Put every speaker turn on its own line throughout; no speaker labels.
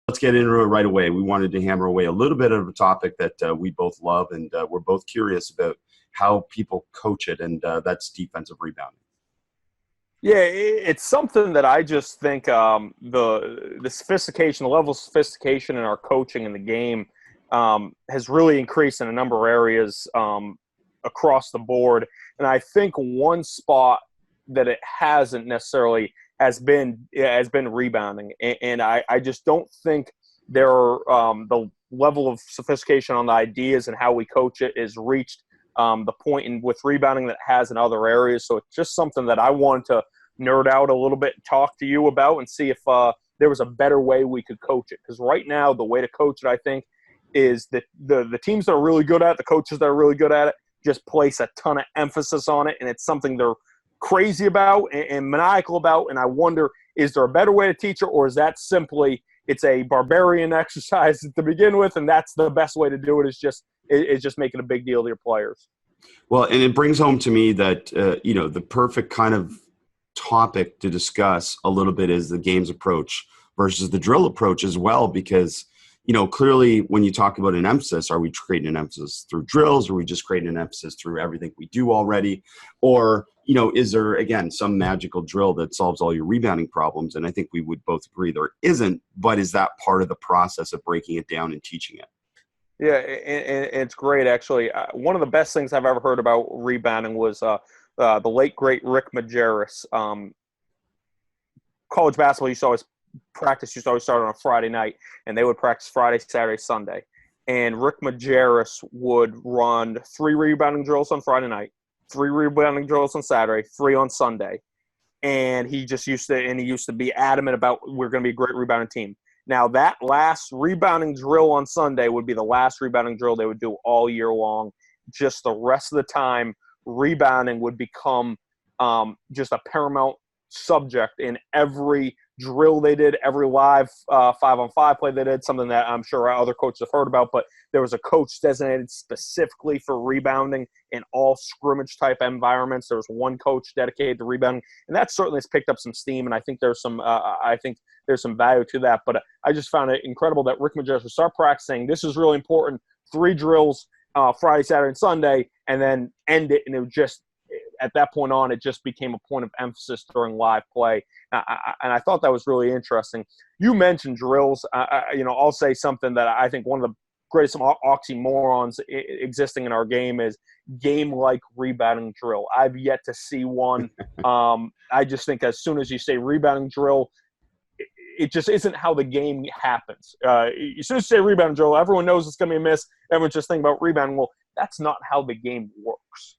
let's get into it right away. We wanted to hammer away a little bit of a topic that we both love, and we're both curious about how people coach it, and that's defensive rebounding.
Yeah, it's something that I just think the sophistication, the level of sophistication in our coaching in the game has really increased in a number of areas across the board. And I think one spot that it hasn't necessarily has been rebounding. And I just don't think the level of sophistication on the ideas and how we coach it is reached the point with rebounding that has in other areas. So it's just something that I wanted to nerd out a little bit and talk to you about and see if there was a better way we could coach it. Because right now, the way to coach it, I think, is that the teams that are really good at it, the coaches that are really good at it, just place a ton of emphasis on it, and it's something they're crazy about and maniacal about. And I wonder, is there a better way to teach it, or is that simply it's a barbarian exercise to begin with, and that's the best way to do it, is just making a big deal to your players?
Well, and it brings home to me that, the perfect kind of topic to discuss a little bit is the game's approach versus the drill approach as well, because, clearly when you talk about an emphasis, are we creating an emphasis through drills? Or are we just creating an emphasis through everything we do already? Or, is there, again, some magical drill that solves all your rebounding problems? And I think we would both agree there isn't, but is that part of the process of breaking it down and teaching it?
Yeah, and it's great, actually. One of the best things I've ever heard about rebounding was the late, great Rick Majerus. College basketball used to always start on a Friday night, and they would practice Friday, Saturday, Sunday. And Rick Majerus would run 3 rebounding drills on Friday night, 3 rebounding drills on Saturday, 3 on Sunday. And he used to be adamant about, we're going to be a great rebounding team. Now, that last rebounding drill on Sunday would be the last rebounding drill they would do all year long. Just the rest of the time, rebounding would become just a paramount subject in every drill they did, every live 5-on-5 play they did, something that I'm sure other coaches have heard about. But there was a coach designated specifically for rebounding in all scrimmage-type environments. There was one coach dedicated to rebounding, and that certainly has picked up some steam, and I think there's some value to that. But I just found it incredible that Rick Majerus would start practicing. This is really important. 3 drills Friday, Saturday, and Sunday, and then end it. And it was just, at that point on, it just became a point of emphasis during live play. And I thought that was really interesting. You mentioned drills. I'll say something that I think one of the greatest oxymorons existing in our game is game-like rebounding drill. I've yet to see one. I just think as soon as you say rebounding drill, it just isn't how the game happens. As soon as you say rebound drill, everyone knows it's going to be a miss. Everyone's just thinking about rebounding. Well, that's not how the game works.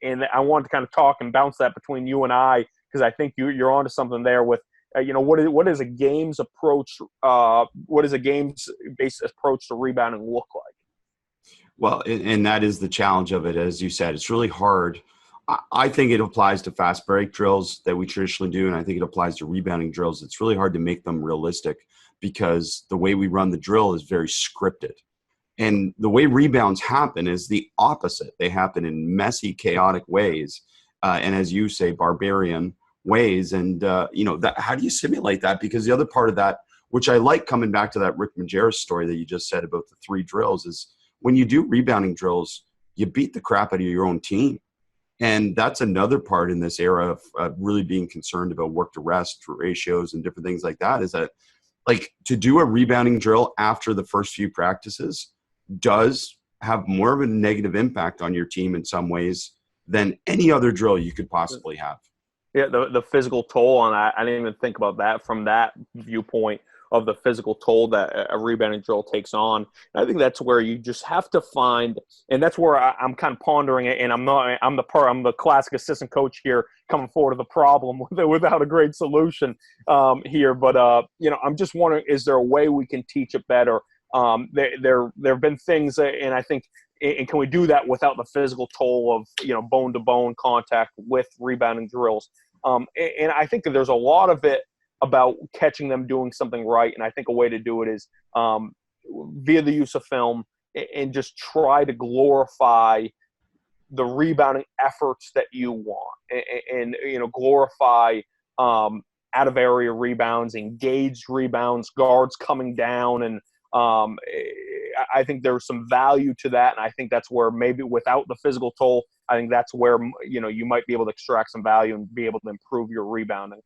And I wanted to kind of talk and bounce that between you and I, because I think you're onto something there with, what is a game's approach? What does a game's-based approach to rebounding look like?
Well, and that is the challenge of it. As you said, it's really hard. I think it applies to fast break drills that we traditionally do, and I think it applies to rebounding drills. It's really hard to make them realistic because the way we run the drill is very scripted. And the way rebounds happen is the opposite. They happen in messy, chaotic ways, and as you say, barbarian ways. And, how do you simulate that? Because the other part of that, which I like coming back to that Rick Majerus story that you just said about the 3 drills, is when you do rebounding drills, you beat the crap out of your own team. And that's another part in this era of really being concerned about work to rest ratios and different things like that, is that, like, to do a rebounding drill after the first few practices does have more of a negative impact on your team in some ways than any other drill you could possibly have.
Yeah, the physical toll on that, I didn't even think about that from that viewpoint of the physical toll that a rebounding drill takes on. And I think that's where you just have to find, and that's where I'm kind of pondering it, and I'm the classic assistant coach here coming forward to the problem without a great solution here. But, I'm just wondering, is there a way we can teach it better? There have been things, and I think, and can we do that without the physical toll of, bone-to-bone contact with rebounding drills? And I think that there's a lot of it about catching them doing something right. And I think a way to do it is via the use of film and just try to glorify the rebounding efforts that you want and glorify out of area rebounds, engaged rebounds, guards coming down. And I think there's some value to that. And I think that's where maybe without the physical toll, I think that's where, you might be able to extract some value and be able to improve your rebounding.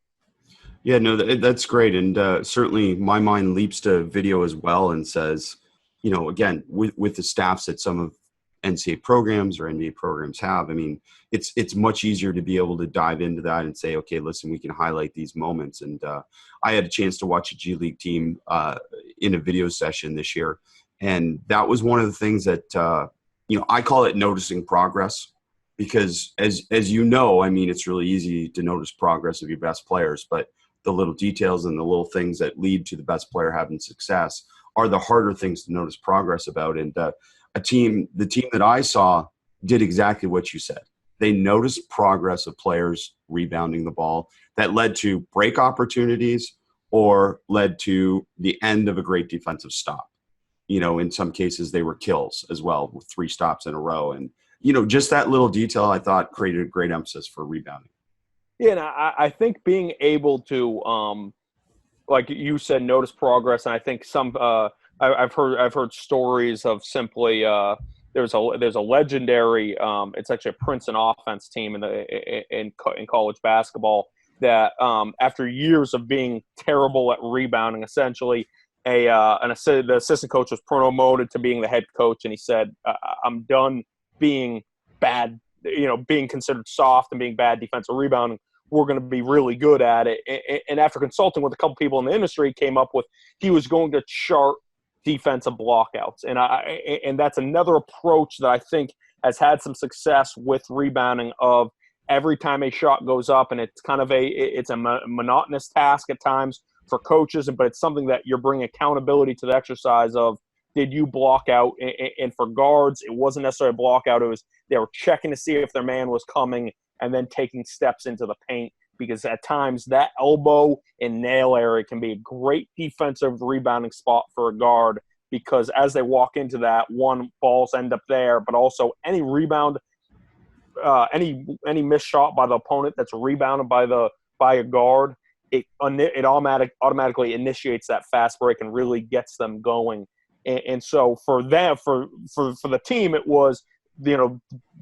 Yeah, no, that's great. And certainly my mind leaps to video as well and says, again, with the staffs that some of NCAA programs or NBA programs have, I mean, it's much easier to be able to dive into that and say, okay, listen, we can highlight these moments. And I had a chance to watch a G League team in a video session this year. And that was one of the things that, I call it noticing progress. Because as I mean, it's really easy to notice progress of your best players, but the little details and the little things that lead to the best player having success are the harder things to notice progress about. And the team that I saw did exactly what you said. They noticed progress of players rebounding the ball that led to break opportunities or led to the end of a great defensive stop. In some cases they were kills as well with 3 stops in a row. And, just that little detail I thought created a great emphasis for rebounding.
Yeah, and I think being able to, like you said, notice progress. And I think I've heard stories of simply there's a legendary it's actually a Princeton offense team in college basketball that after years of being terrible at rebounding, essentially the assistant coach was promoted to being the head coach, and he said, I'm done being bad, being considered soft and being bad defensive rebounding. We're going to be really good at it. And after consulting with a couple people in the industry, came up with he was going to chart defensive blockouts. And that's another approach that I think has had some success with rebounding of every time a shot goes up, and it's kind of it's a monotonous task at times for coaches, but it's something that you're bringing accountability to the exercise of, did you block out? And for guards, it wasn't necessarily a block out. It was they were checking to see if their man was coming and then taking steps into the paint, because at times that elbow and nail area can be a great defensive rebounding spot for a guard, because as they walk into that, one, balls end up there, but also any rebound, any missed shot by the opponent that's rebounded by a guard, it automatically initiates that fast break and really gets them going. And so for them, for the team, it was, did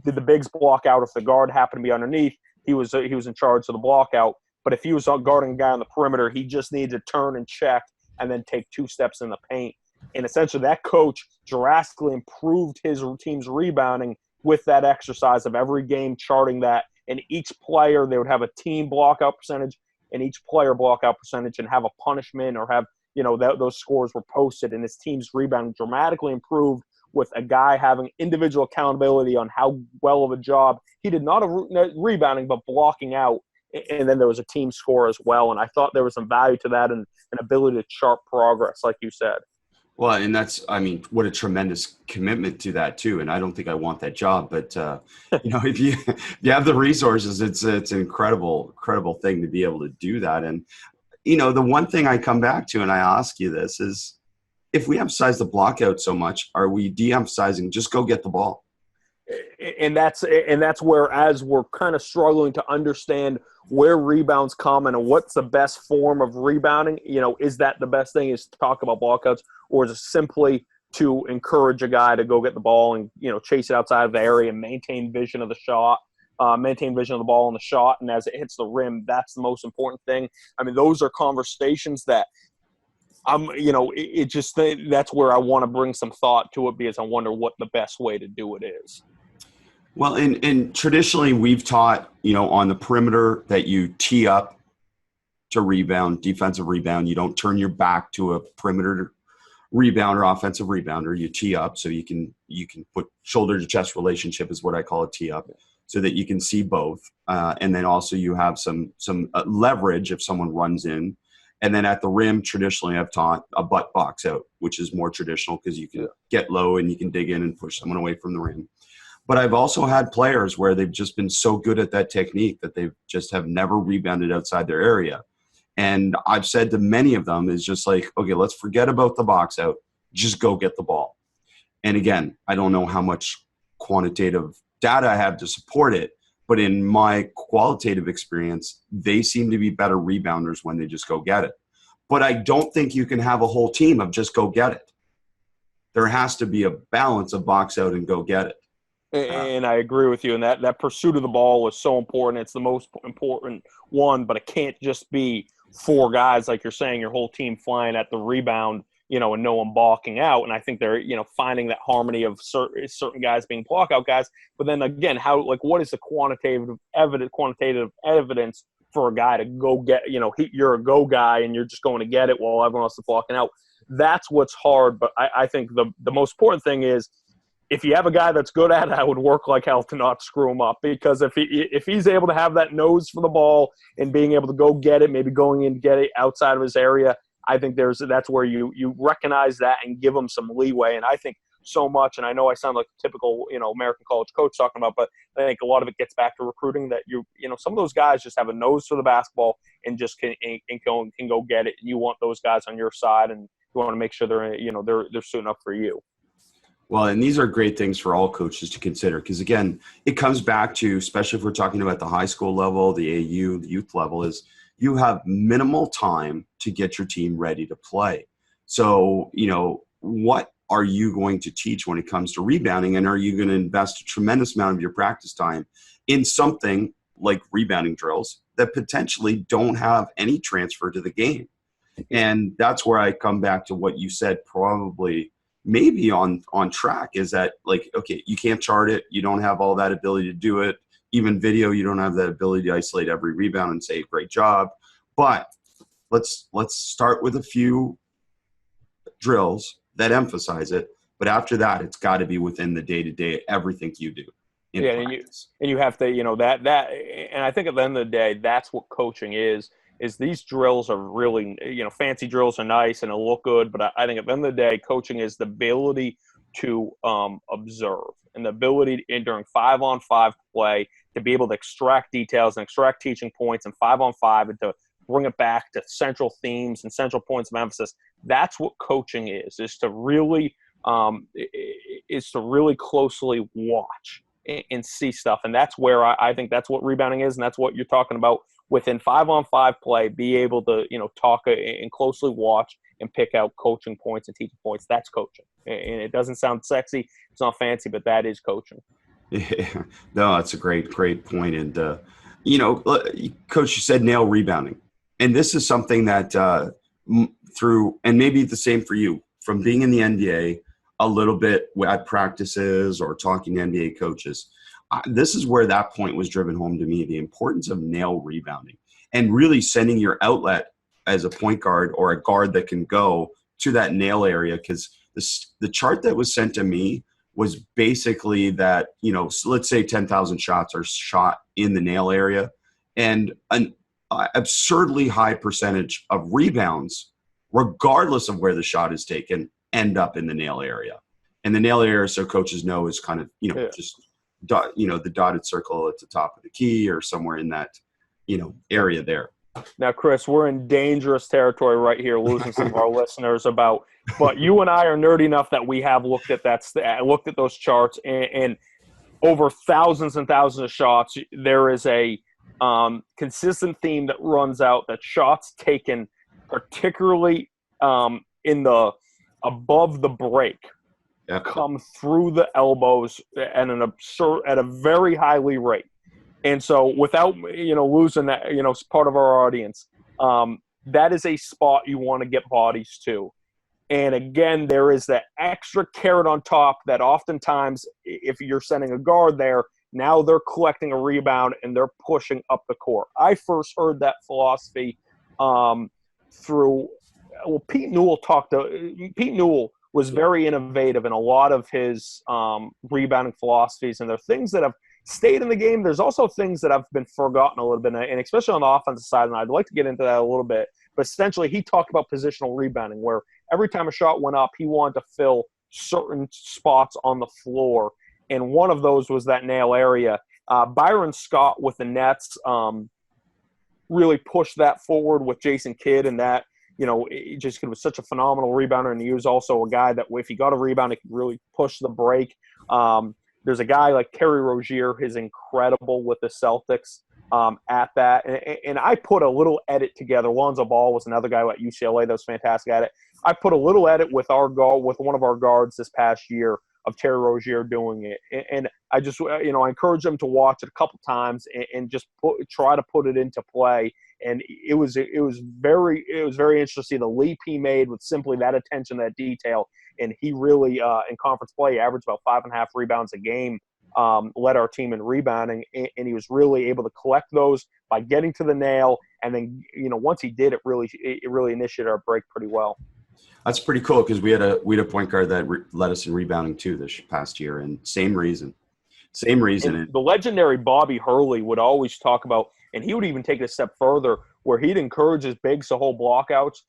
the bigs block out? If the guard happened to be underneath, he was in charge of the block out. But if he was guarding a guy on the perimeter, he just needed to turn and check and then take 2 steps in the paint. And essentially that coach drastically improved his team's rebounding with that exercise of every game charting that. And each player, they would have a team block out percentage and each player block out percentage and have a punishment or have, those scores were posted, and his team's rebounding dramatically improved with a guy having individual accountability on how well of a job he did, not rebounding, but blocking out. And then there was a team score as well. And I thought there was some value to that and an ability to chart progress, like you said.
Well, and what a tremendous commitment to that too. And I don't think I want that job, but if you have the resources, it's an incredible thing to be able to do that. And, the one thing I come back to, and I ask you this, is if we emphasize the block out so much, are we de-emphasizing just go get the ball?
And that's where, as we're kind of struggling to understand where rebounds come and what's the best form of rebounding, is that the best thing is to talk about blockouts, or is it simply to encourage a guy to go get the ball and, chase it outside of the area and maintain vision of the shot, maintain vision of the ball in the shot. And as it hits the rim, that's the most important thing. I mean, those are conversations that that's where I want to bring some thought to it, because I wonder what the best way to do it is.
Well, and traditionally we've taught, on the perimeter that you tee up to rebound, defensive rebound. You don't turn your back to a perimeter rebounder, offensive rebounder. You tee up so you can put shoulder to chest relationship is what I call a tee up, so that you can see both. And then also you have some leverage if someone runs in. And then at the rim, traditionally I've taught a butt box out, which is more traditional because you can get low and you can dig in and push someone away from the rim. But I've also had players where they've just been so good at that technique that they just have never rebounded outside their area. And I've said to many of them is just like, okay, let's forget about the box out. Just go get the ball. And again, I don't know how much quantitative data I have to support it, But in my qualitative experience, they seem to be better rebounders when they just go get it. But I don't think you can have a whole team of just go get it. There has to be a balance of box out and go get it.
And I agree with you. And that pursuit of the ball is so important. It's the most important one, but it can't just be 4 guys, like you're saying, your whole team flying at the rebound, and no one balking out. And I think they're, finding that harmony of certain guys being block out guys. But then again, what is the quantitative evidence for a guy to go get, you're a go guy and you're just going to get it while everyone else is blocking out. That's what's hard. But I think the most important thing is, if you have a guy that's good at it, I would work like hell to not screw him up, because if he's able to have that nose for the ball and being able to go get it, maybe going in to get it outside of his area, I think that's where you recognize that and give him some leeway. And I think so much, and I know I sound like a typical American college coach talking about, but I think a lot of it gets back to recruiting. That some of those guys just have a nose for the basketball and just can go get it. And you want those guys on your side, and you want to make sure they're suiting up for you.
Well, and these are great things for all coaches to consider, because, again, it comes back to, especially if we're talking about the high school level, the AU, the youth level, is you have minimal time to get your team ready to play. So, what are you going to teach when it comes to rebounding, and are you going to invest a tremendous amount of your practice time in something like rebounding drills that potentially don't have any transfer to the game? And that's where I come back to what you said, probably maybe on track, is that, like, okay, you can't chart it. You don't have all that ability to do it. Even video, you don't have that ability to isolate every rebound and say, great job. But let's start with a few drills that emphasize it. But after that, it's got to be within the day-to-day, everything you do.
And you have to, that, and I think at the end of the day, that's what coaching is these drills are really, fancy drills are nice and it'll look good. But I think at the end of the day, coaching is the ability to observe, and the ability during 5-on-5 play to be able to extract details and extract teaching points and 5-on-5, and to bring it back to central themes and central points of emphasis. That's what coaching is to really closely watch and see stuff. And that's where I think that's what rebounding is. And that's what you're talking about within 5-on-5 play, be able to, talk and closely watch and pick out coaching points and teaching points. That's coaching. And it doesn't sound sexy. It's not fancy, but that is coaching.
Yeah, no, that's a great point. And, Coach, you said nail rebounding. And this is something that through, and maybe the same for you, from being in the NBA, a little bit at practices or talking to NBA coaches, this is where that point was driven home to me, the importance of nail rebounding and really sending your outlet as a point guard or a guard that can go to that nail area. Because the chart that was sent to me was basically that, so let's say 10,000 shots are shot in the nail area, and an absurdly high percentage of rebounds, regardless of where the shot is taken, end up in the nail area. And the nail area, so coaches know, is kind of, just the dotted circle at the top of the key or somewhere in that, area there.
Now, Chris, we're in dangerous territory right here, losing some of our listeners but you and I are nerdy enough that we have looked at those charts, and over thousands and thousands of shots, there is a consistent theme that runs out, that shots taken, particularly in the above the break, come through the elbows at a very highly rate. And so without, losing that, part of our audience, that is a spot you want to get bodies to. And again, there is that extra carrot on top that oftentimes, if you're sending a guard there, now they're collecting a rebound and they're pushing up the court. I first heard that philosophy through Pete Newell was very innovative in a lot of his rebounding philosophies, and there are things that have stayed in the game. There's also things that have been forgotten a little bit, and especially on the offensive side, and I'd like to get into that a little bit. But essentially, he talked about positional rebounding, where every time a shot went up, he wanted to fill certain spots on the floor, and one of those was that nail area. Byron Scott with the Nets really pushed that forward with Jason Kidd, and that, Jason Kidd was such a phenomenal rebounder, and he was also a guy that if he got a rebound, he could really push the break. there's a guy like Terry Rozier who's incredible with the Celtics at that. And I put a little edit together. Lonzo Ball was another guy at UCLA that was fantastic at it. I put a little edit with one of our guards this past year of Terry Rozier doing it. And I just, I encourage them to watch it a couple times and just try to put it into play. And it was very interesting to see the leap he made with simply that attention, that detail. And he really, in conference play, averaged about 5.5 rebounds a game, led our team in rebounding. And he was really able to collect those by getting to the nail. And then, once he did, it really initiated our break pretty well.
That's pretty cool because we had a point guard that led us in rebounding too this past year, and same reason. And
the legendary Bobby Hurley would always talk about, and he would even take it a step further, where he'd encourage his bigs to hold blockouts,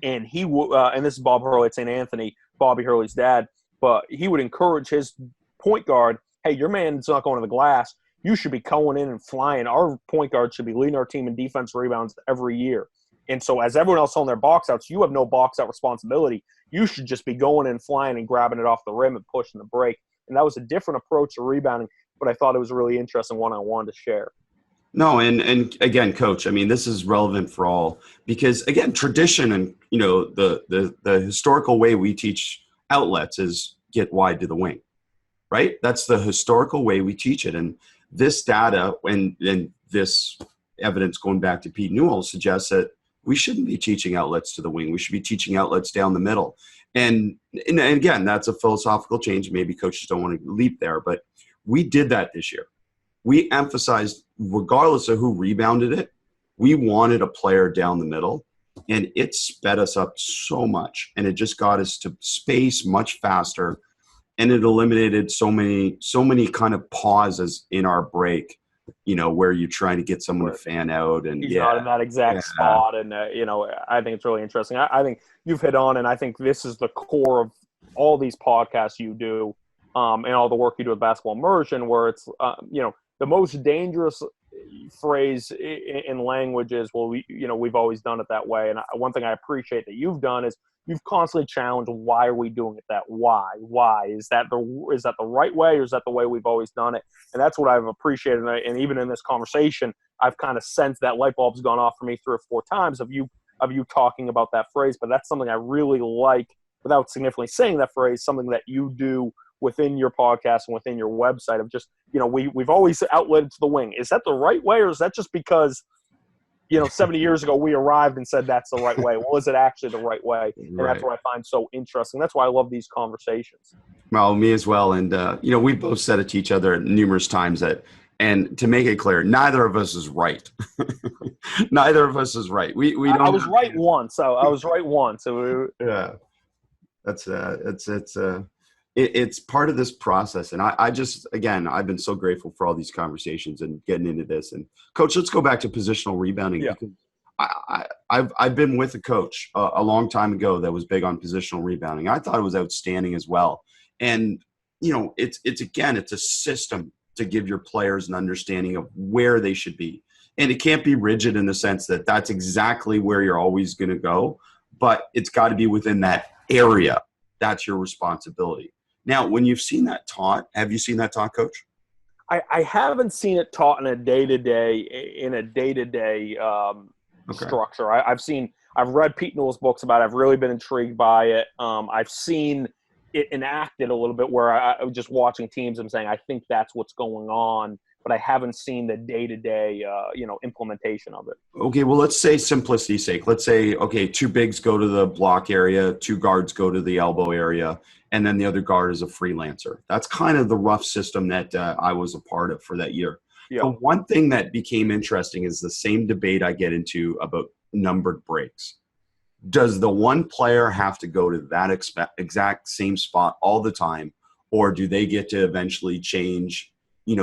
and he would. And this is Bob Hurley at St. Anthony, Bobby Hurley's dad, but he would encourage his point guard, "Hey, your man's not going to the glass. You should be going in and flying. Our point guard should be leading our team in defense rebounds every year." And so as everyone else on their box outs, you have no box out responsibility. You should just be going and flying and grabbing it off the rim and pushing the break. And that was a different approach to rebounding, but I thought it was a really interesting one I wanted to share.
No, and again, Coach, I mean, this is relevant for all because, again, tradition and, the historical way we teach outlets is get wide to the wing, right? That's the historical way we teach it. And this data and this evidence going back to Pete Newell suggests that we shouldn't be teaching outlets to the wing. We should be teaching outlets down the middle. And again, that's a philosophical change. Maybe coaches don't want to leap there, but we did that this year. We emphasized, regardless of who rebounded it, we wanted a player down the middle, and it sped us up so much. And it just got us to space much faster, and it eliminated so many kind of pauses in our break, where you're trying to get someone to fan out. And
he's not in that exact spot. And, I think it's really interesting. I think you've hit on, and I think this is the core of all these podcasts you do and all the work you do with Basketball Immersion, where it's, the most dangerous phrase in language is, well, we've always done it that way. And one thing I appreciate that you've done is you've constantly challenged, why are we doing it that? Why? Is that the right way, or is that the way we've always done it? And that's what I've appreciated. And even in this conversation, I've kind of sensed that light bulb's gone off for me 3 or 4 times of you talking about that phrase. But that's something I really like, without significantly saying that phrase, something that you do within your podcast and within your website of just, we've always outletted to the wing. Is that the right way, or is that just because 70 years ago we arrived and said that's the right way? Well, is it actually the right way? And That's what I find so interesting. That's why I love these conversations.
Well, me as well. And, we both said it to each other numerous times and to make it clear, neither of us is right. Neither of us is right. We don't.
I was right once. I was right once.
Yeah. It's part of this process. And I just, again, I've been so grateful for all these conversations and getting into this. And Coach, let's go back to positional rebounding.
Yeah.
Because I've been with a coach a long time ago that was big on positional rebounding. I thought it was outstanding as well. And, it's a system to give your players an understanding of where they should be. And it can't be rigid in the sense that that's exactly where you're always going to go, but it's got to be within that area. That's your responsibility. Now, when you've seen that taught, have you seen that taught, Coach?
I haven't seen it taught in a day-to-day structure. I've read Pete Newell's books about it. I've really been intrigued by it. I've seen it enacted a little bit where I was just watching teams and saying, I think that's what's going on, but I haven't seen the day-to-day, implementation of it. Okay,
well, let's say simplicity's sake. Let's say, okay, 2 bigs go to the block area, 2 guards go to the elbow area, and then the other guard is a freelancer. That's kind of the rough system that I was a part of for that year. Yeah. The one thing that became interesting is the same debate I get into about numbered breaks. Does the one player have to go to that exact same spot all the time, or do they get to eventually change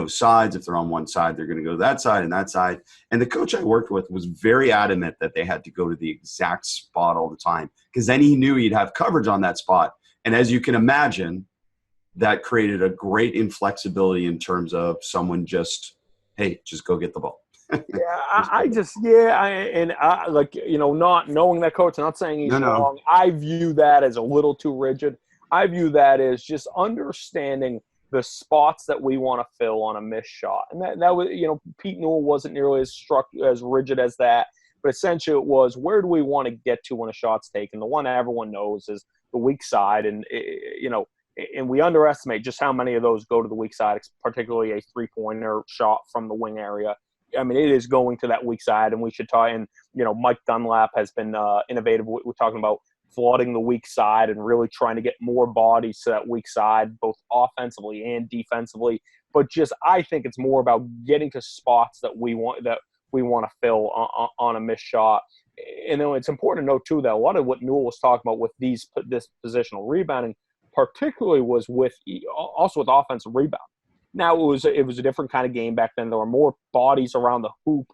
sides? If they're on one side, they're going to go to that side and that side. And the coach I worked with was very adamant that they had to go to the exact spot all the time, because then he knew he'd have coverage on that spot. And as you can imagine, that created a great inflexibility in terms of someone just go get the ball.
Not knowing that coach, not saying he's wrong. I view that as a little too rigid. I view that as just understanding the spots that we want to fill on a missed shot. And that was, Pete Newell wasn't nearly as rigid as that, but essentially it was, where do we want to get to when a shot's taken? The one everyone knows is the weak side. And, and we underestimate just how many of those go to the weak side, particularly a three-pointer shot from the wing area. I mean, it is going to that weak side, and we should tie in, Mike Dunlap has been innovative. We're talking about flooding the weak side and really trying to get more bodies to that weak side, both offensively and defensively. But just, I think it's more about getting to spots that we want to fill on a missed shot. And then it's important to note too that a lot of what Newell was talking about with this positional rebounding, particularly, was also with offensive rebound. Now it was a different kind of game back then. There were more bodies around the hoop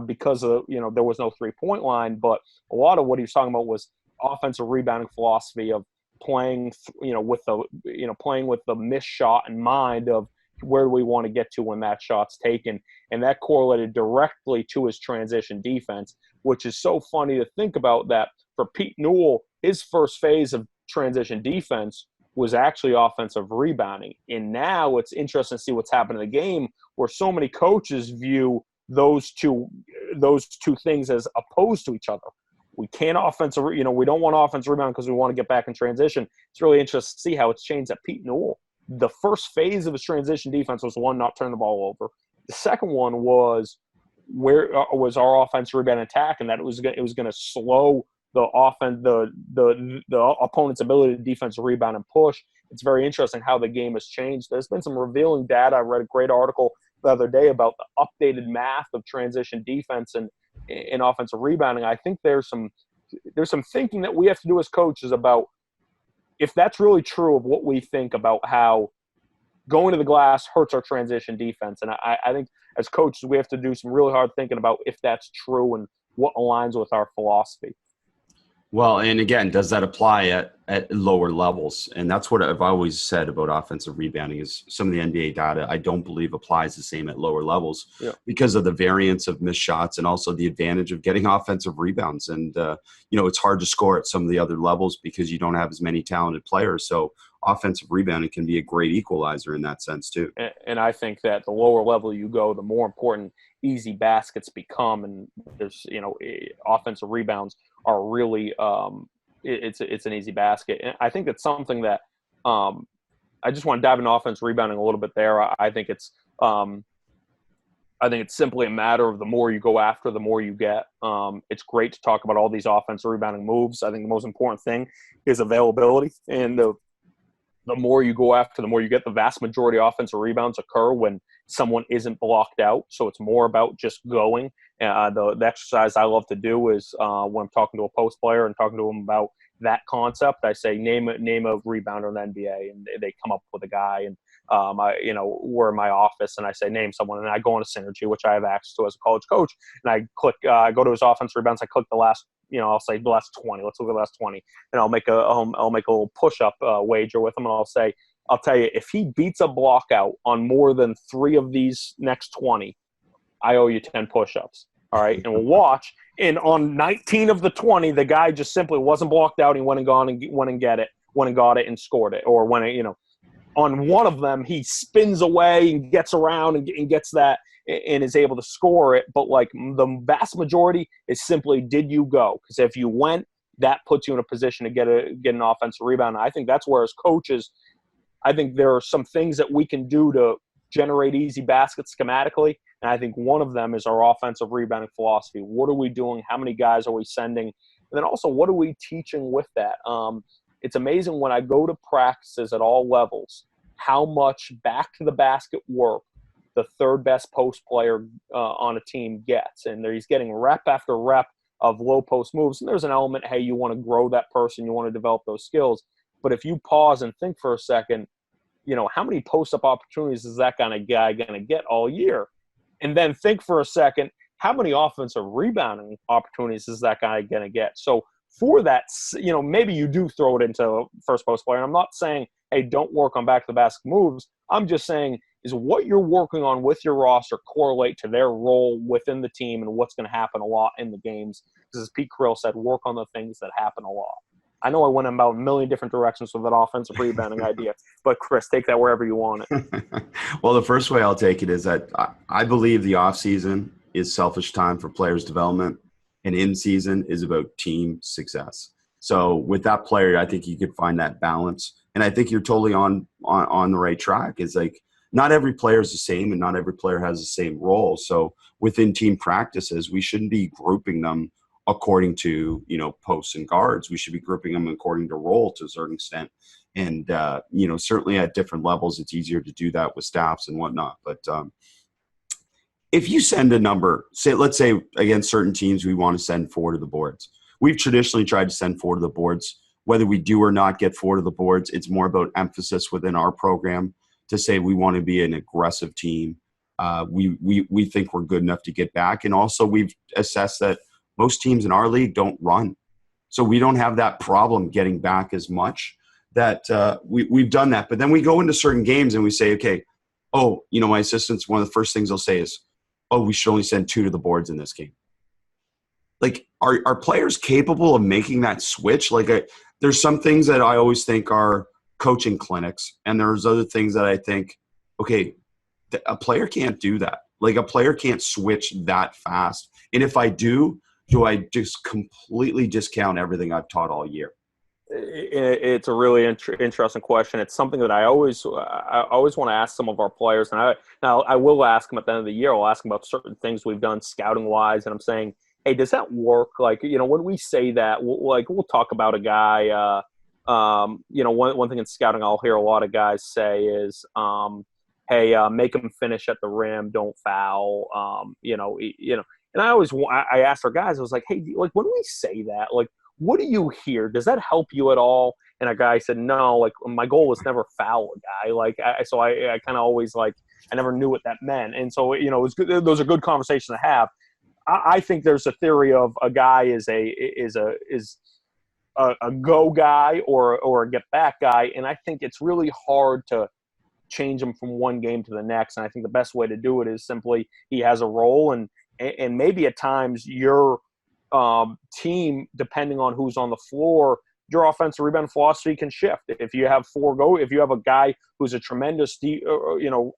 because of there was no 3-point line. But a lot of what he was talking about was offensive rebounding philosophy of playing with the missed shot in mind of where do we want to get to when that shot's taken, and that correlated directly to his transition defense, which is so funny to think about that for Pete Newell, his first phase of transition defense was actually offensive rebounding. And now it's interesting to see what's happened in the game where so many coaches view those two things as opposed to each other. We can't we don't want offensive rebound because we want to get back in transition. It's really interesting to see how it's changed at Pete Newell. The first phase of his transition defense was one, not turn the ball over. The second one was our offensive rebound attack, and that it was going to slow the opponent's ability to defensive rebound and push. It's very interesting how the game has changed. There's been some revealing data. I read a great article the other day about the updated math of transition defense and in offensive rebounding. I think there's some thinking that we have to do as coaches about if that's really true of what we think about how going to the glass hurts our transition defense. And I think as coaches, we have to do some really hard thinking about if that's true and what aligns with our philosophy.
Well, and again, does that apply at lower levels? And that's what I've always said about offensive rebounding is some of the NBA data I don't believe applies the same at lower levels because of the variance of missed shots and also the advantage of getting offensive rebounds. And, it's hard to score at some of the other levels because you don't have as many talented players. So offensive rebounding can be a great equalizer in that sense too.
And I think that the lower level you go, the more important easy baskets become. And there's, offensive rebounds are really it's an easy basket. And I think it's something that I just want to dive into offense rebounding a little bit there. I think it's simply a matter of the more you go after, the more you get. It's great to talk about all these offensive rebounding moves. I think the most important thing is availability, and the more you go after, the more you get. The vast majority of offensive rebounds occur when someone isn't blocked out. So it's more about just going. The exercise I love to do is when I'm talking to a post player and talking to them about that concept, I say, name a rebounder in the NBA, and they come up with a guy. And we're in my office, and I say, name someone, and I go on a Synergy, which I have access to as a college coach, and I click, I go to his offensive rebounds, I click the last, I'll say the last 20. Let's look at the last 20, and I'll make a little push-up wager with him, and I'll tell you, if he beats a block out on more than 3 of these next 20, I owe you 10 push-ups. All right, and we'll watch. And on 19 of the 20, the guy just simply wasn't blocked out. He went and got it and scored it. Or on one of them, he spins away and gets around and gets that and is able to score it. But like the vast majority is simply, did you go? Because if you went, that puts you in a position to get an offensive rebound. And I think that's where, as coaches, I think there are some things that we can do to generate easy baskets schematically. And I think one of them is our offensive rebounding philosophy. What are we doing? How many guys are we sending? And then also, what are we teaching with that? It's amazing when I go to practices at all levels, how much back to the basket work the third best post player on a team gets. And he's getting rep after rep of low post moves. And there's an element, hey, you want to grow that person, you want to develop those skills. But if you pause and think for a second, how many post-up opportunities is that kind of guy going to get all year? And then think for a second, how many offensive rebounding opportunities is that guy going to get? So for that, maybe you do throw it into first post player. And I'm not saying, hey, don't work on back-to-the-basket moves. I'm just saying, is what you're working on with your roster correlate to their role within the team and what's going to happen a lot in the games? Because as Pete Krill said, work on the things that happen a lot. I know I went about a million different directions with that offensive rebounding idea, but Chris, take that wherever you want it.
Well, the first way I'll take it is that I believe the off season is selfish time for players' development, and in season is about team success. So with that player, I think you could find that balance, and I think you're totally on the right track. It's like not every player is the same, and not every player has the same role. So within team practices, we shouldn't be grouping them according to, posts and guards. We should be grouping them according to role to a certain extent. And, certainly at different levels, it's easier to do that with staffs and whatnot. But if you send a number, let's say against certain teams, we want to send 4 to the boards. We've traditionally tried to send 4 to the boards. Whether we do or not get 4 to the boards, it's more about emphasis within our program to say we want to be an aggressive team. We think we're good enough to get back. And also we've assessed that most teams in our league don't run. So we don't have that problem getting back as much that we've done that. But then we go into certain games and we say, okay, my assistants, one of the first things they'll say is, we should only send 2 to the boards in this game. Like, are players capable of making that switch? Like, there's some things that I always think are coaching clinics, and there's other things that I think, okay, a player can't do that. Like, a player can't switch that fast. And if I do I just completely discount everything I've taught all year?
It's a really interesting question. It's something that I always want to ask some of our players, and I will ask them at the end of the year. I'll ask them about certain things we've done scouting wise, and I'm saying, hey, does that work? Like, when we say that, we'll talk about a guy. One thing in scouting I'll hear a lot of guys say is, hey, make him finish at the rim, don't foul. And I asked our guys, I was like, hey, like, when we say that, like, what do you hear? Does that help you at all? And a guy said, no, like, my goal was never foul a guy. Like, I kind of always, like, I never knew what that meant. And so, it was good. Those are good conversations to have. I think there's a theory of a guy is a go guy or a get back guy. And I think it's really hard to change him from one game to the next. And I think the best way to do it is simply he has a role, and maybe at times your team, depending on who's on the floor, your offensive rebound philosophy can shift. If you have if you have a guy who's a tremendous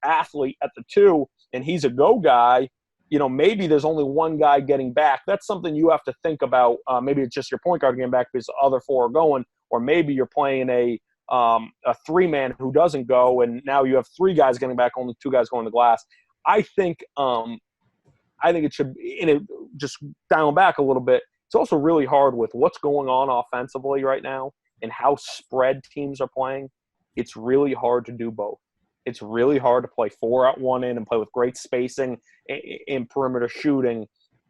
athlete at the 2 and he's a go guy, maybe there's only one guy getting back. That's something you have to think about. Maybe it's just your point guard getting back because the other 4 are going, or maybe you're playing a 3-man who doesn't go, and now you have 3 guys getting back, only 2 guys going to glass. I think it should, just dialing back a little bit, it's also really hard with what's going on offensively right now and how spread teams are playing. It's really hard to do both. It's really hard to play 4 at one end and play with great spacing in perimeter shooting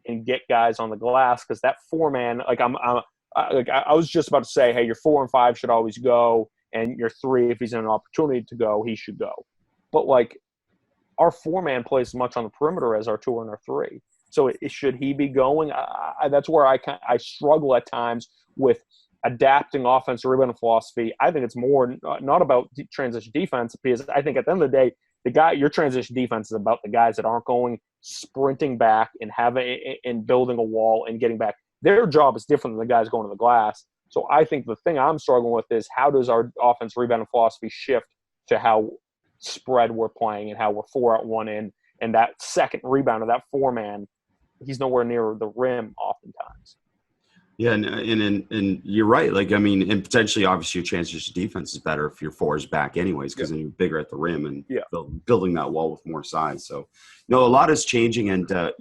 and get guys on the glass, because that 4-man, like I was just about to say, hey, your 4 and 5 should always go, and your 3, if he's in an opportunity to go, he should go. But like, our 4-man plays as much on the perimeter as our 2 and our 3. So should he be going? That's where I struggle at times with adapting offensive rebounding philosophy. I think it's more not about transition defense, because I think at the end of the day, your transition defense is about the guys that aren't going sprinting back and building a wall and getting back. Their job is different than the guys going to the glass. So I think the thing I'm struggling with is, how does our offensive rebounding philosophy shift to how spread we're playing and how we're 4 at one end, and that second rebounder, that 4-man, he's nowhere near the rim oftentimes.
Yeah, and you're right. Like, I mean, and potentially, obviously, your transition defense is better if your 4 is back anyways, because then you're bigger at the rim and building that wall with more size. So, a lot is changing, and the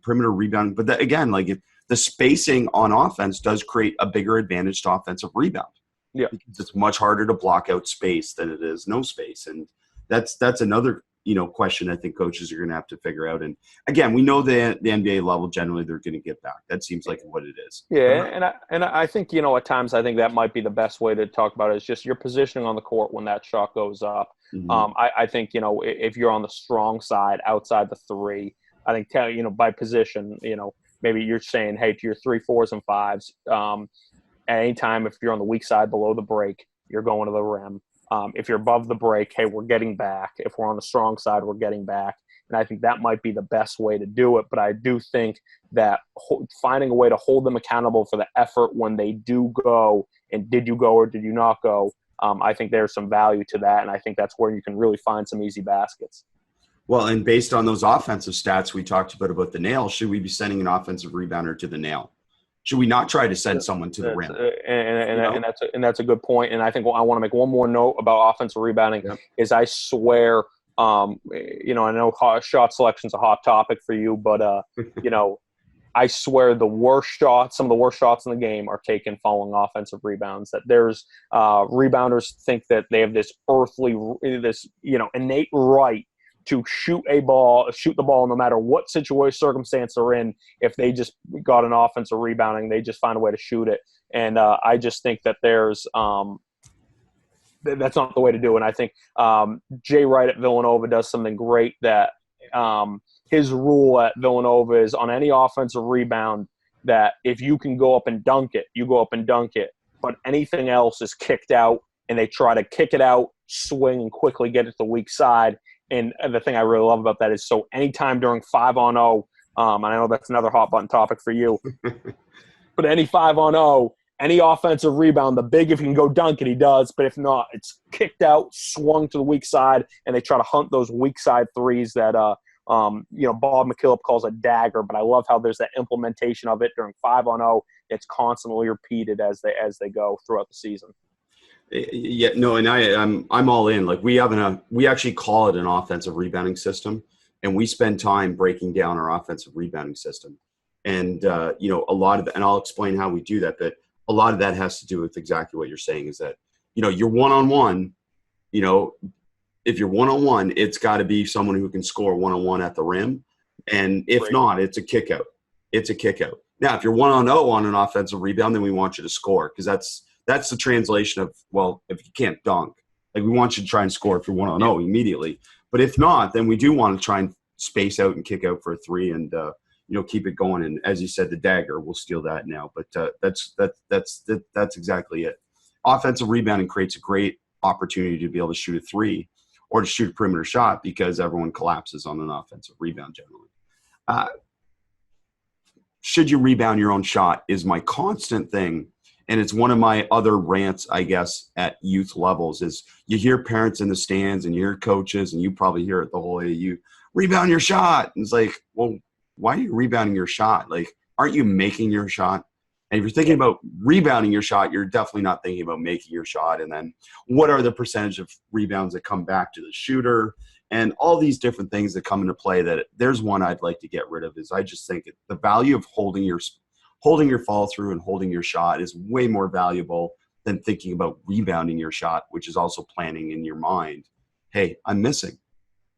perimeter rebounding. But again, like, the spacing on offense does create a bigger advantage to offensive rebound.
Yeah,
because it's much harder to block out space than it is no space, and that's another question I think coaches are going to have to figure out. And again, we know the NBA level, generally they're going to get back. That seems like what it is.
Yeah, and I think at times I think that might be the best way to talk about it, is just your positioning on the court when that shot goes up. Mm-hmm. I think if you're on the strong side outside the 3, I think by position, maybe you're saying, hey, to your 3, 4s and 5s, at any time if you're on the weak side below the break, you're going to the rim. If you're above the break, hey, we're getting back. If we're on the strong side, we're getting back. And I think that might be the best way to do it. But I do think that finding a way to hold them accountable for the effort when they do go, and did you go or did you not go, I think there's some value to that. And I think that's where you can really find some easy baskets.
Well, and based on those offensive stats we talked about the nail, should we be sending an offensive rebounder to the nail? Should we not try to send someone to the rim?
And that's a good point. And I think I want to make one more note about offensive rebounding.
Yep.
Is I swear, I know shot selection is a hot topic for you, but I swear some of the worst shots in the game are taken following offensive rebounds. That there's rebounders think that they have this innate right to shoot the ball no matter what circumstance they're in. If they just got an offensive rebounding, they just find a way to shoot it. And I just think that there's that's not the way to do it. And I think Jay Wright at Villanova does something great that his rule at Villanova is on any offensive rebound that if you can go up and dunk it, you go up and dunk it. But anything else is kicked out, and they try to kick it out, swing, and quickly get it to the weak side. And the thing I really love about that is, so anytime during 5-on-0, and I know that's another hot button topic for you, but any 5-on-0, any offensive rebound, the big, if he can go dunk it, he does. But if not, it's kicked out, swung to the weak side, and they try to hunt those weak side threes that Bob McKillop calls a dagger. But I love how there's that implementation of it during 5-on-0. It's constantly repeated as they go throughout the season.
Yeah, no, and I'm all in. Like we actually call it an offensive rebounding system, and we spend time breaking down our offensive rebounding system. And a lot of and I'll explain how we do that. But a lot of that has to do with exactly what you're saying. Is that you're one-on-one. If you're one-on-one, it's got to be someone who can score one-on-one at the rim, and if not, it's a kick out. It's a kick out. Now, if you're 1-on-0 on an offensive rebound, then we want you to score, because that's the translation of, well, if you can't dunk, like we want you to try and score if you're 1-on-0 immediately. But if not, then we do want to try and space out and kick out for a three and, keep it going. And as you said, the dagger, we'll steal that now. But that's exactly it. Offensive rebounding creates a great opportunity to be able to shoot a three or to shoot a perimeter shot, because everyone collapses on an offensive rebound generally. Should you rebound your own shot is my constant thing. And it's one of my other rants, I guess, at youth levels, is you hear parents in the stands and you hear coaches, and you probably hear it the whole AAU, rebound your shot. And it's like, well, why are you rebounding your shot? Like, aren't you making your shot? And if you're thinking about rebounding your shot, you're definitely not thinking about making your shot. And then what are the percentage of rebounds that come back to the shooter, and all these different things that come into play? That there's one I'd like to get rid of, is I just think the value of holding your follow through and holding your shot is way more valuable than thinking about rebounding your shot, which is also planning in your mind, hey, I'm missing.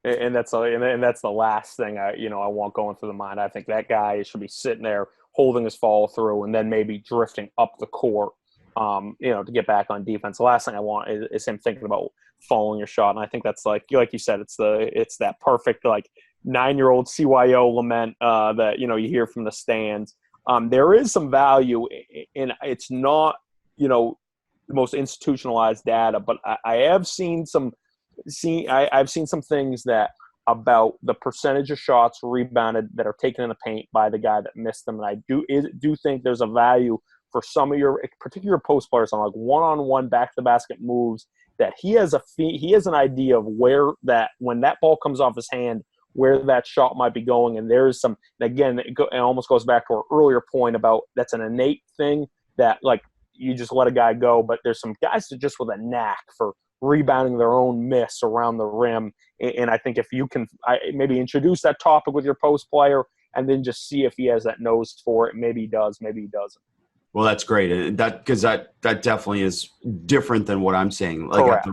And that's the last thing I want going through the mind. I think that guy should be sitting there holding his follow through, and then maybe drifting up the court, to get back on defense. The last thing I want is him thinking about following your shot. And I think that's like you said, it's that perfect 9-year-old CYO lament that you hear from the stands. There is some value in it's not, the most institutionalized data, but I have seen I've seen some things that about the percentage of shots rebounded that are taken in the paint by the guy that missed them. And I do think there's a value for some of your particular post players on one-on-one back to the basket moves, that he has an idea of where when that ball comes off his hand, where that shot might be going. And there's some, again, it almost goes back to our earlier point about that's an innate thing that you just let a guy go, but there's some guys that just with a knack for rebounding their own miss around the rim. And I think if you can maybe introduce that topic with your post player, and then just see if he has that nose for it. Maybe he does, maybe he doesn't.
Well, that's great. And because that definitely is different than what I'm saying.
Correct.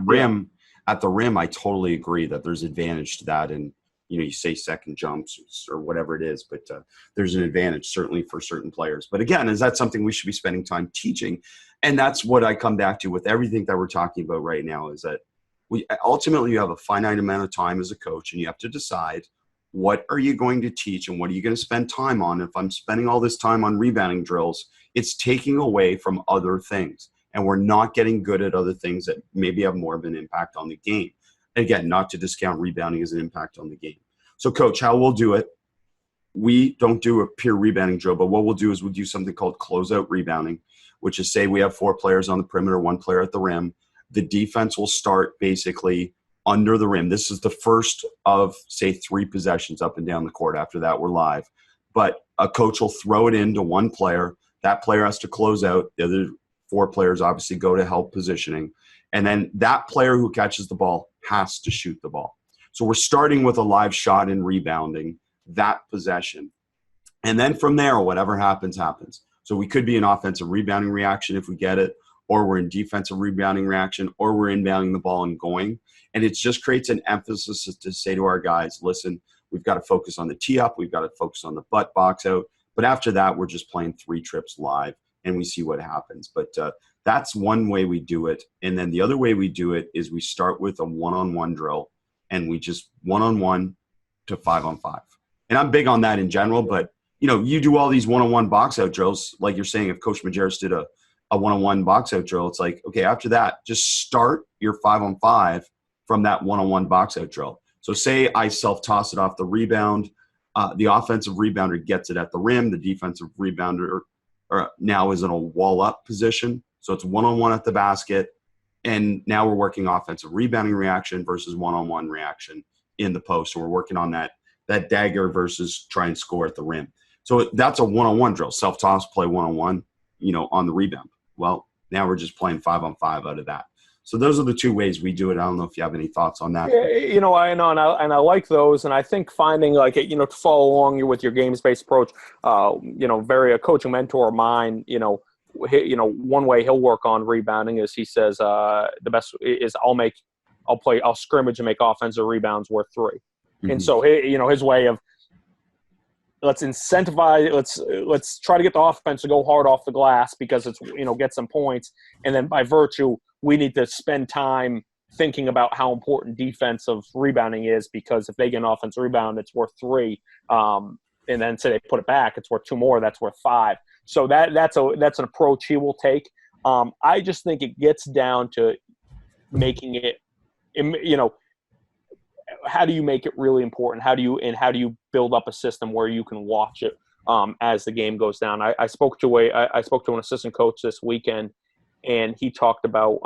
At the rim, I totally agree that there's advantage to that. And, you say second jumps or whatever it is, but there's an advantage certainly for certain players. But again, is that something we should be spending time teaching? And that's what I come back to with everything that we're talking about right now, is that you have a finite amount of time as a coach, and you have to decide, what are you going to teach and what are you going to spend time on? If I'm spending all this time on rebounding drills, it's taking away from other things, and we're not getting good at other things that maybe have more of an impact on the game. Again, not to discount rebounding as an impact on the game. So, coach, how we'll do it, we don't do a pure rebounding drill, but what we'll do is we'll do something called closeout rebounding, which is say we have 4 players on the perimeter, 1 player at the rim. The defense will start basically under the rim. This is the first of, say, 3 possessions up and down the court. After that, we're live. But a coach will throw it into 1 player. That player has to close out. The other 4 players obviously go to help positioning. And then that player who catches the ball has to shoot the ball. So we're starting with a live shot and rebounding that possession. And then from there, whatever happens, happens. So we could be an offensive rebounding reaction if we get it, or we're in defensive rebounding reaction, or we're inbounding the ball and going. And it just creates an emphasis to say to our guys, listen, we've got to focus on the tee up. We've got to focus on the butt box out. But after that, we're just playing 3 trips live and we see what happens. But that's one way we do it. And then the other way we do it is we start with a one-on-one drill and we just one-on-one to 5-on-5. And I'm big on that in general, but you do all these one-on-one box out drills. Like you're saying, if Coach Majerus did a one-on-one box out drill, it's like, okay, after that, just start your 5-on-5 from that one-on-one box out drill. So say I self-toss it off the rebound. The offensive rebounder gets it at the rim. The defensive rebounder now is in a wall-up position. So it's one-on-one at the basket. And now we're working offensive rebounding reaction versus one-on-one reaction in the post. So we're working on that dagger versus try and score at the rim. So that's a one-on-one drill. Self-toss, play one-on-one, on the rebound. Well, now we're just playing 5-on-5 out of that. So those are the 2 ways we do it. I don't know if you have any thoughts on that.
Yeah, I know, and I like those, and I think finding to follow along with your games-based approach. Very a coaching mentor of mine. One way he'll work on rebounding is he says the best is I'll scrimmage and make offensive rebounds worth 3. Mm-hmm. And so his way of let's incentivize, let's try to get the offense to go hard off the glass because it's get some points, and then by virtue we need to spend time thinking about how important defensive rebounding is, because if they get an offensive rebound, it's worth 3. And then say they put it back, it's worth 2 more, that's worth 5. So that's an approach he will take. I just think it gets down to making it, how do you make it really important? How do you build up a system where you can watch it as the game goes down? I spoke to an assistant coach this weekend, and he talked about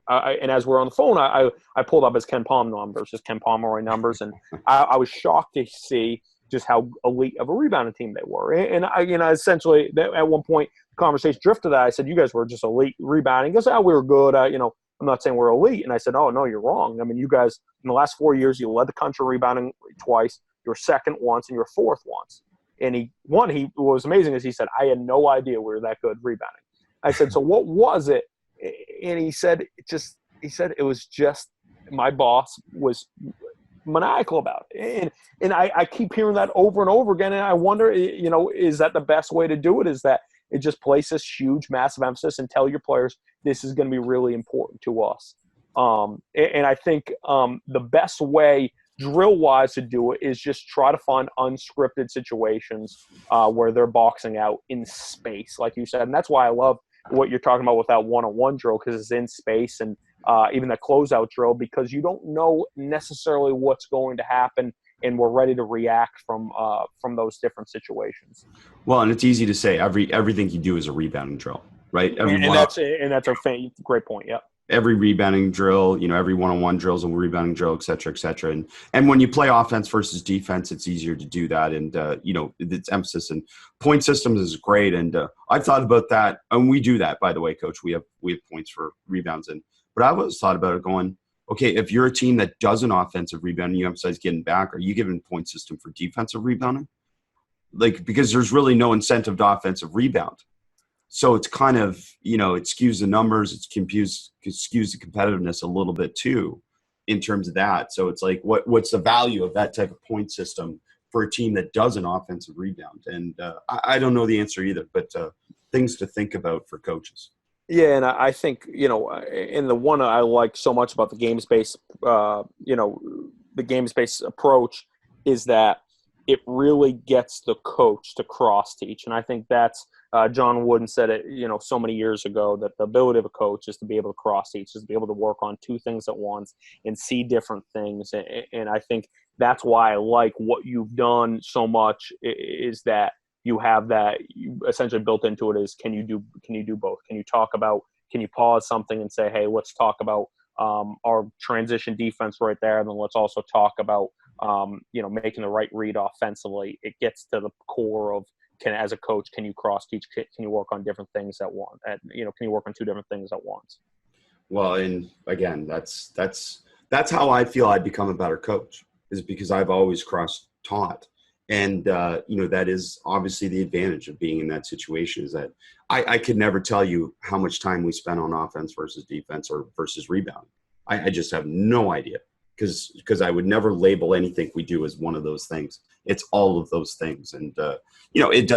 and as we're on the phone, I pulled up his Ken Pomeroy numbers, and I was shocked to see just how elite of a rebounding team they were. And I essentially at one point the conversation drifted that I said, you guys were just elite rebounding. He goes, we were good. I'm not saying we're elite. And I said, oh, no, you're wrong. I mean, you guys, in the last 4 years, you led the country rebounding twice. You were second once, and you were fourth once. And what was amazing is he said, I had no idea we were that good rebounding. I said, so what was it? And he said, it was just my boss was maniacal about it. And I keep hearing that over and over again. And I wonder, is that the best way to do it? Is that it just places this huge, massive emphasis and tell your players this is going to be really important to us. And I think the best way drill-wise to do it is just try to find unscripted situations where they're boxing out in space, like you said. And that's why I love what you're talking about with that one-on-one drill, because it's in space, and even the closeout drill, because you don't know necessarily what's going to happen, and we're ready to react from those different situations.
Well, and it's easy to say everything you do is a rebounding drill, right?
That's a great point. Yeah. Every
rebounding drill, every one-on-one drill is a rebounding drill, et cetera, et cetera. And when you play offense versus defense, it's easier to do that. And, it's emphasis, and point systems is great. And I've thought about that. And we do that, by the way, Coach. We have points for rebounds. But I always thought about it going, okay, if you're a team that does an offensive rebound and you emphasize getting back, are you giving point system for defensive rebounding? Because there's really no incentive to offensive rebound. So it's kind of, it skews the numbers, it skews the competitiveness a little bit too in terms of that. So it's like, what's the value of that type of point system for a team that does an offensive rebound? And I don't know the answer either, but things to think about for coaches.
Yeah, and I think, and the one I like so much about the games-based, the games-based approach is that it really gets the coach to cross-teach. And I think that's John Wooden said it, so many years ago, that the ability of a coach is to be able to cross teach, is to be able to work on two things at once and see different things. And I think that's why I like what you've done so much, is that you have that you essentially built into it is, can you do both? Can you pause something and say, hey, let's talk about our transition defense right there. And then let's also talk about, making the right read offensively. It gets to the core of, as a coach, can you cross teach? Can you work on different things at once? Can you work on two different things at once?
Well, and again, that's how I feel I'd become a better coach, is because I've always cross taught. And, that is obviously the advantage of being in that situation, is that I could never tell you how much time we spent on offense versus defense or versus rebound. I just have no idea, because I would never label anything we do as one of those things. It's all of those things. And, it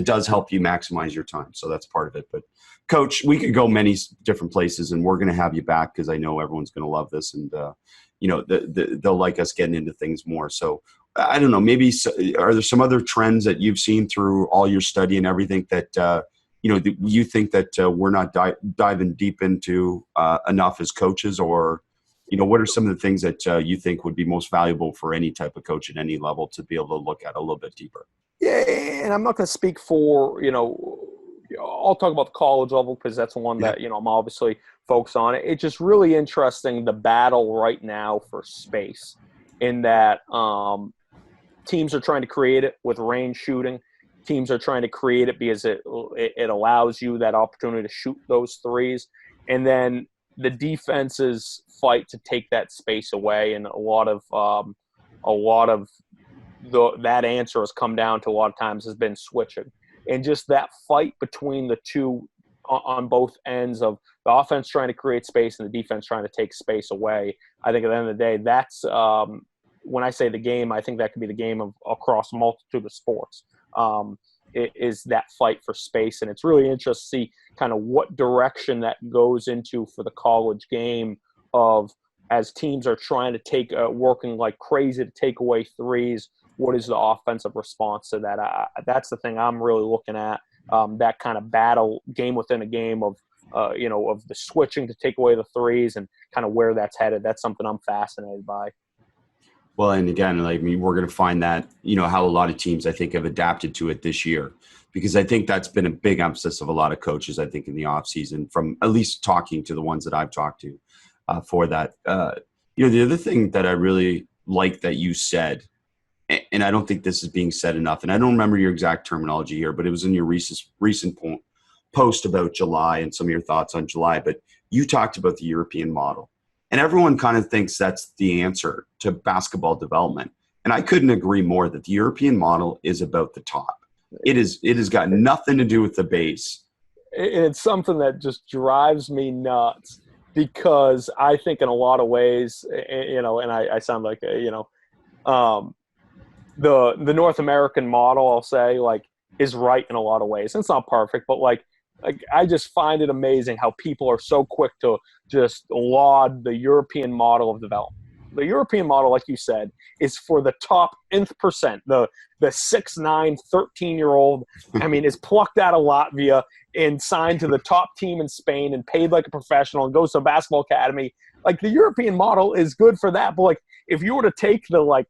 does help you maximize your time. So that's part of it. But Coach, we could go many different places, and we're going to have you back, because I know everyone's going to love this, and, they'll like us getting into things more. So I don't know, maybe are there some other trends that you've seen through all your study and everything that, you think that we're not diving deep into enough as coaches? Or, what are some of the things that you think would be most valuable for any type of coach at any level to be able to look at a little bit deeper?
Yeah, and I'm not going to speak for, I'll talk about the college level, because that's the one that, I'm obviously focused on. It's just really interesting, the battle right now for space, in that teams are trying to create it with range shooting. Teams are trying to create it because it allows you that opportunity to shoot those threes. And then the defenses fight to take that space away. And a lot of that answer has come down to, a lot of times, has been switching. And just that fight between the two on both ends of the offense trying to create space and the defense trying to take space away. I think at the end of the day, that's when I say the game, I think that could be the game of across a multitude of sports. It is that fight for space. And it's really interesting to see kind of what direction that goes into for the college game, of, as teams are trying to working like crazy to take away threes, what is the offensive response to that? That's the thing I'm really looking at, that kind of battle, game within a game of, of the switching to take away the threes and kind of where that's headed. That's something I'm fascinated by.
Well, and again, we're going to find that, how a lot of teams, I think, have adapted to it this year, because I think that's been a big emphasis of a lot of coaches, I think, in the off season, from at least talking to the ones that I've talked to for that. The other thing that I really like that you said, and I don't think this is being said enough, and I don't remember your exact terminology here, but it was in your recent post about July and some of your thoughts on July, but you talked about the European model. And everyone kind of thinks that's the answer to basketball development. And I couldn't agree more that the European model is about the top. It has got nothing to do with the base.
It's something that just drives me nuts, because I think in a lot of ways, and I sound like, the North American model, I'll say, is right in a lot of ways. It's not perfect, but I just find it amazing how people are so quick to just laud the European model of development. The European model, like you said, is for the top nth percent, the 6'9", 13-year-old, is plucked out of Latvia and signed to the top team in Spain and paid like a professional and goes to a basketball academy. The European model is good for that. But if you were to take the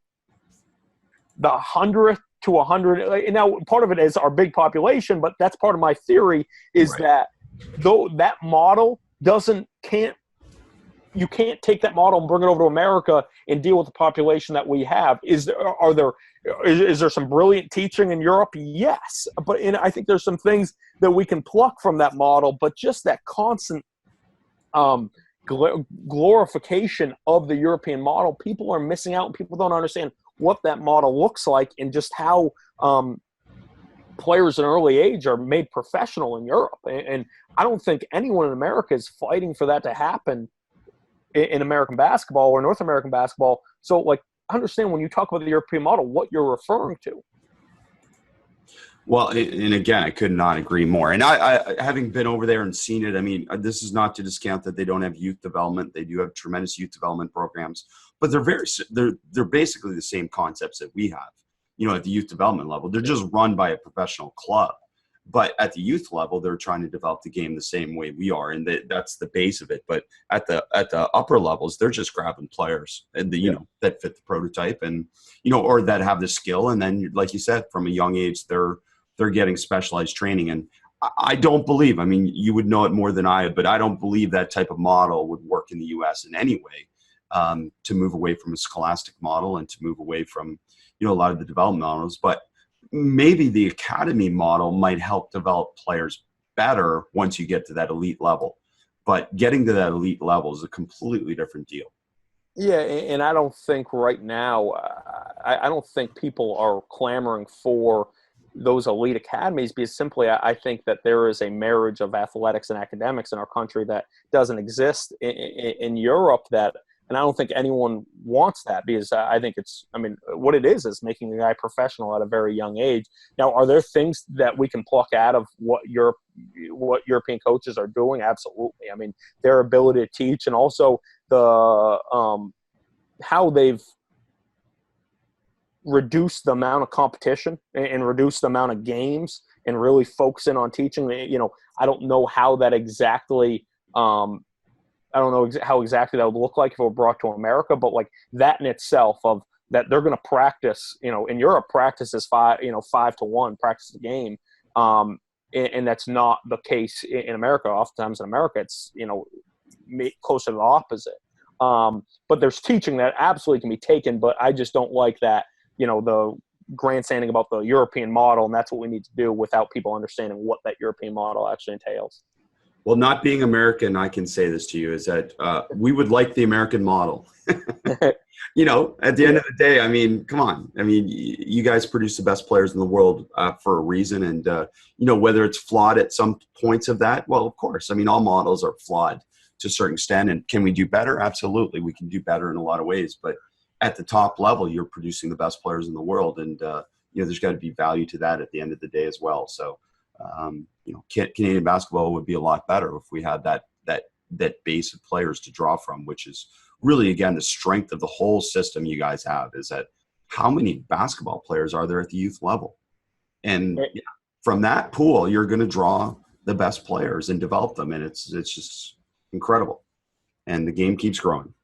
100th to 100, and now part of it is our big population, but that's part of my theory is right. That though that model you can't take that model and bring it over to America and deal with the population that we have. Is there some brilliant teaching in Europe? Yes. But I think there's some things that we can pluck from that model, but just that constant glorification of the European model, people are missing out, and people don't understand what that model looks like, and just how players in early age are made professional in Europe. And I don't think anyone in America is fighting for that to happen in American basketball or North American basketball. So, understand when you talk about the European model, what you're referring to.
Well, and again, I could not agree more. And I having been over there and seen it, this is not to discount that they don't have youth development. They do have tremendous youth development programs, but they're basically the same concepts that we have, at the youth development level. They're just run by a professional club. But at the youth level, they're trying to develop the game the same way we are, and that's the base of it. But at the upper levels, they're just grabbing players and that fit the prototype, and or that have the skill. And then, like you said, from a young age, they're getting specialized training. And I don't believe, I mean, you would know it more than I, but I don't believe that type of model would work in the U.S. in any way, to move away from a scholastic model and to move away from a lot of the development models. But maybe the academy model might help develop players better once you get to that elite level. But getting to that elite level is a completely different deal.
Yeah, and I don't think right now, I don't think people are clamoring for those elite academies, because simply I think that there is a marriage of athletics and academics in our country that doesn't exist in Europe, and I don't think anyone wants that, because I think what it is making a guy professional at a very young age. Now, are there things that we can pluck out of what European coaches are doing? Absolutely. I mean, their ability to teach, and also the how they've reduced the amount of competition and reduced the amount of games and really focusing on teaching. I don't know how that exactly I don't know how exactly that would look like if it were brought to America, but like that in itself, of that they're going to practice, in Europe, practice is 5-to-1, practice the game. And that's not the case in America. Oftentimes in America, it's, closer to the opposite. But there's teaching that absolutely can be taken, but I just don't like that, the grandstanding about the European model, and that's what we need to do without people understanding what that European model actually entails.
Well, not being American, I can say this to you, is that we would like the American model. At the end of the day, I mean, come on. I mean, you guys produce the best players in the world for a reason. And, whether it's flawed at some points of that, well, of course. I mean, all models are flawed to a certain extent. And can we do better? Absolutely. We can do better in a lot of ways. But at the top level, you're producing the best players in the world. And, there's got to be value to that at the end of the day as well. So, Canadian basketball would be a lot better if we had that base of players to draw from, which is really, again, the strength of the whole system you guys have, is that how many basketball players are there at the youth level? And from that pool, you're going to draw the best players and develop them. And it's just incredible. And the game keeps growing.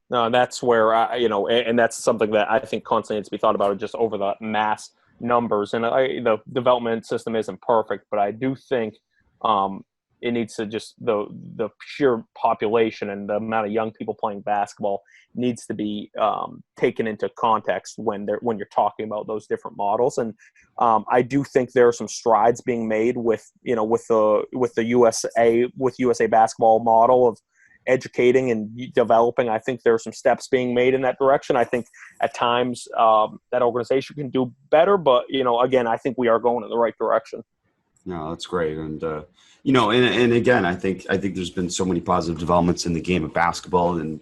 No, that's where, and that's something that I think constantly needs to be thought about, just over the mass numbers. And the development system isn't perfect, but I do think it needs to just the sheer population and the amount of young people playing basketball needs to be taken into context when you're talking about those different models. And I do think there are some strides being made with the USA basketball model of educating and developing. I think there are some steps being made in that direction. I think at times that organization can do better, but again, I think we are going in the right direction.
No, that's great. And and again, I think there's been so many positive developments in the game of basketball. And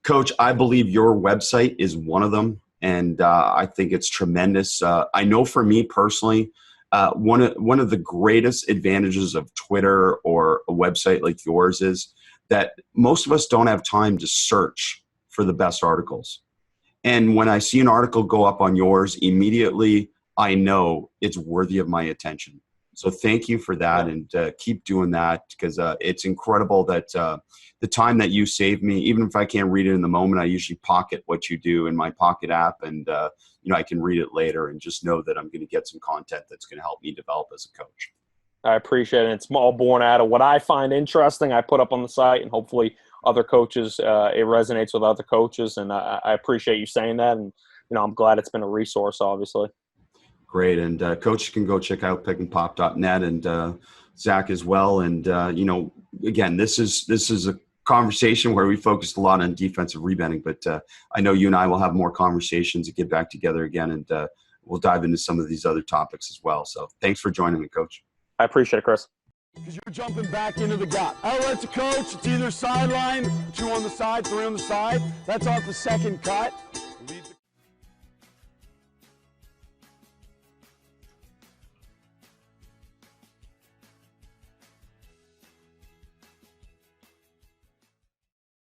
Coach, I believe your website is one of them, and I think it's tremendous. I know for me personally, one of the greatest advantages of Twitter or a website like yours is that most of us don't have time to search for the best articles. And when I see an article go up on yours, immediately I know it's worthy of my attention. So thank you for that, and keep doing that, because it's incredible that the time that you save me, even if I can't read it in the moment, I usually pocket what you do in my Pocket app, and I can read it later and just know that I'm going to get some content that's going to help me develop as a coach.
I appreciate it. It's all born out of what I find interesting. I put up on the site, and hopefully other coaches, it resonates with other coaches. And I appreciate you saying that. And, I'm glad it's been a resource, obviously. Great.
And Coach, you can go check out pickandpop.net, and Zach as well. And, again, this is a conversation where we focused a lot on defensive rebounding, but I know you and I will have more conversations and get back together again, and we'll dive into some of these other topics as well. So thanks for joining me, Coach.
I appreciate it, Chris.
Because you're jumping back into the gap. Outlets a coach. It's either sideline, 2 on the side, 3 on the side. That's off the second cut.